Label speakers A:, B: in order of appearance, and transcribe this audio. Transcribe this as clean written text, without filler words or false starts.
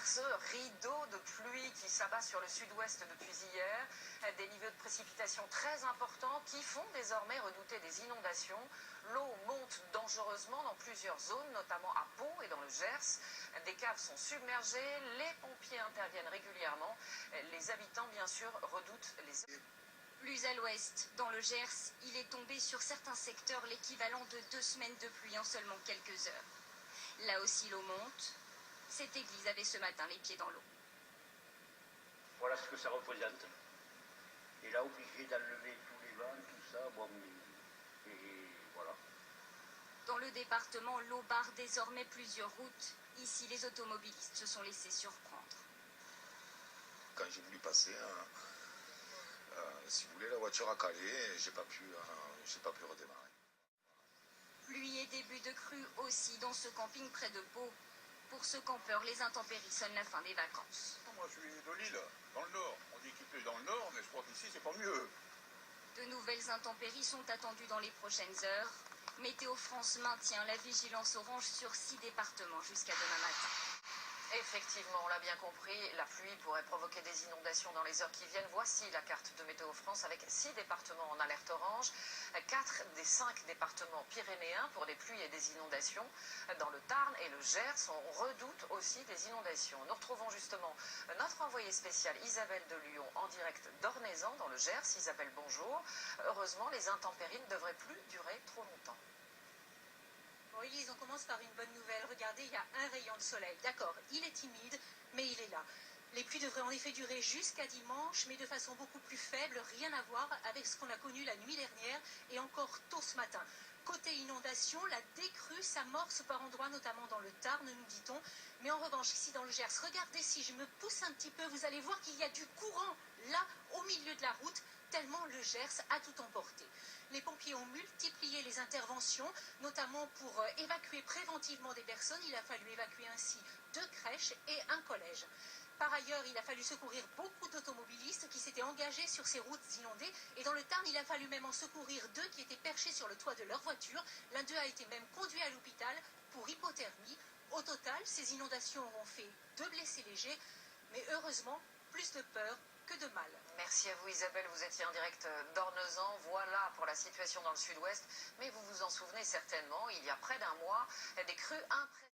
A: par ce rideau de pluie qui s'abat sur le sud-ouest depuis hier. Des niveaux de précipitations très importants qui font désormais redouter des inondations. L'eau monte dangereusement dans plusieurs zones, notamment à Pau et dans le Gers. Des caves sont submergées, les pompiers interviennent régulièrement. Les habitants, bien sûr, redoutent les...
B: Plus à l'ouest, dans le Gers, il est tombé sur certains secteurs l'équivalent de 2 semaines de pluie en seulement quelques heures. Là aussi l'eau monte. Cette église avait ce matin les pieds dans l'eau.
C: Voilà ce que ça représente. Et là, obligé d'enlever tous les vents, tout ça, bon, et voilà.
B: Dans le département, l'eau barre désormais plusieurs routes. Ici, les automobilistes se sont laissés surprendre.
D: Quand j'ai voulu passer, si vous voulez, la voiture a calé et j'ai pas pu redémarrer.
B: Pluie et début de crue aussi dans ce camping près de Pau. Pour ce campeur, les intempéries sonnent la fin des vacances.
E: Moi, je suis de Lille, dans le Nord. On dit qu'il pleut dans le Nord, mais je crois qu'ici, c'est pas mieux.
B: De nouvelles intempéries sont attendues dans les prochaines heures. Météo France maintient la vigilance orange sur 6 départements jusqu'à demain matin.
A: Effectivement, on l'a bien compris, la pluie pourrait provoquer des inondations dans les heures qui viennent. Voici la carte de Météo France avec 6 départements en alerte orange, 4 des 5 départements pyrénéens pour des pluies et des inondations. Dans le Tarn et le Gers, on redoute aussi des inondations. Nous retrouvons justement notre envoyée spéciale Isabelle de Lyon en direct d'Ornézan dans le Gers. Isabelle, bonjour. Heureusement, les intempéries ne devraient plus durer trop longtemps.
F: Bon, Elise, on commence par une bonne nouvelle. Regardez, il y a un rayon de soleil. D'accord, il est timide, mais il est là. Les pluies devraient en effet durer jusqu'à dimanche, mais de façon beaucoup plus faible, rien à voir avec ce qu'on a connu la nuit dernière et encore tôt ce matin. Côté inondation, la décrue s'amorce par endroits, notamment dans le Tarn, nous dit-on. Mais en revanche, ici dans le Gers, regardez, si je me pousse un petit peu, vous allez voir qu'il y a du courant là, au milieu de la route, tellement le Gers a tout emporté. Les pompiers ont multiplié les interventions, notamment pour évacuer préventivement des personnes. Il a fallu évacuer ainsi 2 crèches et un collège. Par ailleurs, il a fallu secourir beaucoup d'automobilistes qui s'étaient engagés sur ces routes inondées. Et dans le Tarn, il a fallu même en secourir 2 qui étaient perchés sur le toit de leur voiture. L'un d'eux a été même conduit à l'hôpital pour hypothermie. Au total, ces inondations auront fait 2 blessés légers, mais heureusement, plus de peur que de mal.
A: Merci à vous Isabelle, vous étiez en direct d'Ornezan. Voilà pour la situation dans le sud-ouest. Mais vous vous en souvenez certainement, il y a près d'un mois, des crues impressionnantes.